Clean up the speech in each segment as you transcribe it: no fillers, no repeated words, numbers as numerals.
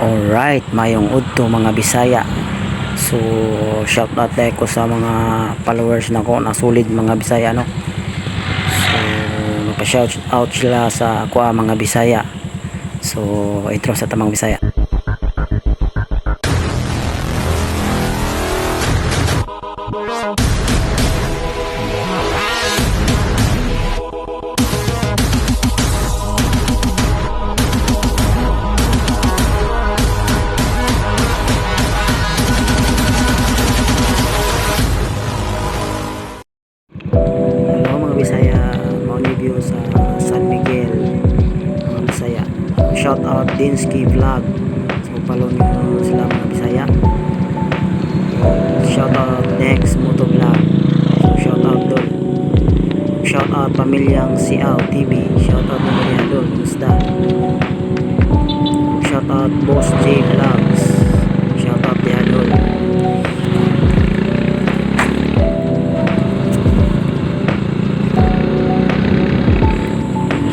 Alright, mayong udto mga Bisaya. So, shout out tayo ko sa mga followers na ko na solid mga Bisaya, no. So, nagpa-shout out sila sa ako mga Bisaya. So, intro sa tamang Bisaya. Hello mga Bisaya, mau review sa San Miguel mga Bisaya. Shout out Dinsky Vlog. So follow niyo sila mga Bisaya. Shout out Next Moto Vlog. So shout out Dol. Shout out Pamilyang Siaw TV. Shout out Maria Dol. Kumusta? Shout out Boss J Vlogs. Shout out Dia Dol.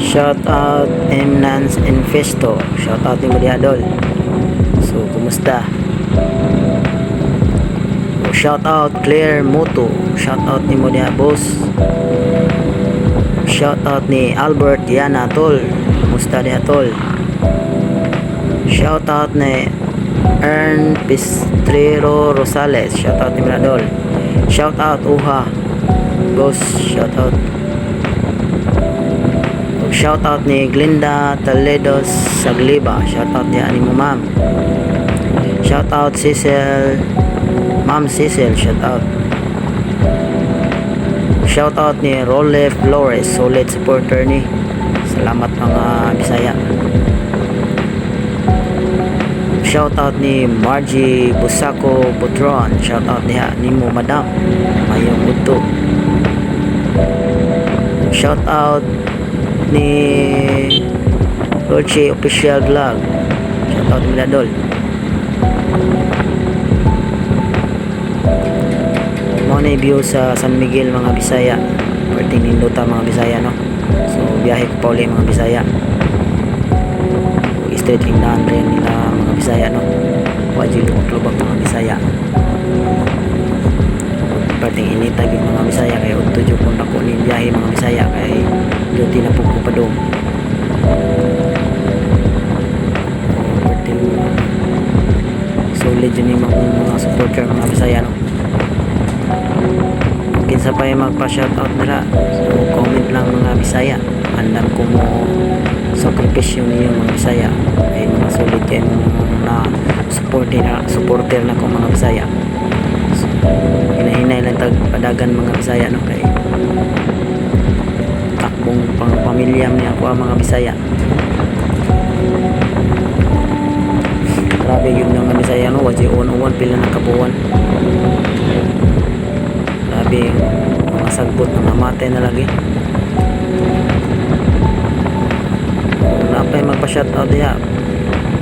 Shout out Emnans Infesto. Shout out ni Maria Dol. So, kumusta? Shout out Claire Moto. Shout out ni Maria Boss. Shout out ni Albert Diana Tol. Kumusta dia Tol? Shout out ni Ern Pistrero Rosales. Shout out ni Maria Dol. Shout out Uha Boss. Shout out. Shout out ni Glinda Toledo Sagliba. Shout out ni mo ma'am. Shout out Cecil, Ma'am Cecil. Shout out. Shout out ni Role Flores, solid supporter ni. Salamat mga Bisaya. Shout out ni Margie Busako Butron. Shout out niya ni mo madam mayong udto. Shout out ni Roche Official Vlog. Shout out ni Dol. Mo na view sa San Miguel mga Bisaya. Perting nindota mga Bisaya, no. So biyahe ko pa uli mga Bisaya. Straight ring daan rin nila mga Bisaya, no. Wajil lubak mga Bisaya. Perting inita gyud mga Bisaya kay udto jud kun ako ni biyahe mga Bisaya kay duty na pugko pa dong. Perting solid yun yung mga supporter mga Bisaya, no. Kinsa pa yung magpa-shoutout nila, so comment lang mga Bisaya. Andam ko mo sakripisyo niyo mga Bisaya ay mga solid kayo na supporter na ko mga Bisaya. So, hinahinay lang padagan mga Bisaya, no, kay takbong pang pamilya niya ako mga Bisaya. Grabe yun ng mga Bisaya, no. Wajay uwan pila na kabuwan. Grabe mga sagbot na namatay na lagi. Napay magpa-shoutout diya,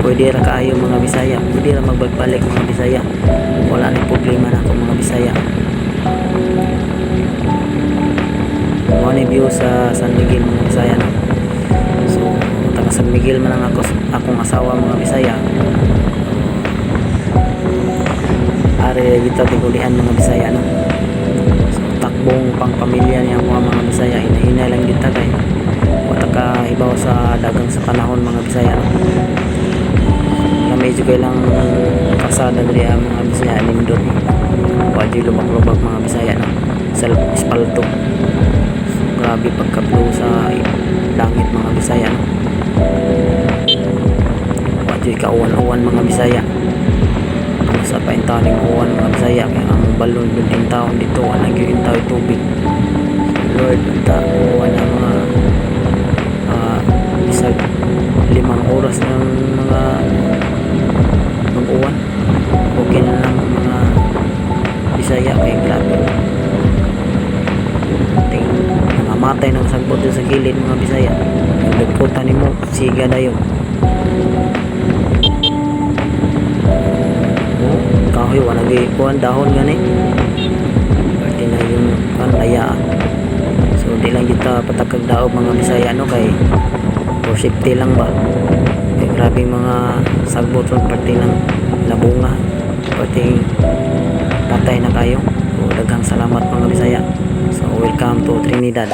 pwede ra kaayo mga Bisaya, pwede ra magbalik mga Bisaya. Wala na problema na ako mga Bisaya. Mo ni view sa San Miguel mga Bisaya, no. So taga San Miguel man ang akong asawa mga Bisaya. Are kita tigulian mga Bisaya, no. So takbong pang pamilya niya mga Bisaya, hinahinay lang kita kay wala ka ibaw sa dagang sa panahon mga Bisaya, no. Na medyo kailang kasada diri mga Bisaya nindot. Wajay lubak-lubak mga Bisaya, no, sa espalto. So, grabe pagka-blue sa langit mga Bisaya, no. Wajay kauwan-uwan mga Bisaya. Sa paintaning uwan mga Bisaya kaya ang balon din taon dito wala gyud tayo tubig. Lord ta uwan na mga isag 5 oras ng mga mag-uwan. Okay na lang mga Bisaya kay grabe. Ting nangamatay ng sagbot sa gilid mga Bisaya. Nagputan nimo siga dayon. Kahoy wala gikuan dahon gani. Pwede na yung layaan. So di lang kita patakag daog mga Bisaya, no, kay for safety lang ba. Kay grabe mga sagbot sa parte ng labunga, parte patay na kayo. So daghang salamat mga Bisaya. So welcome to Trinidad.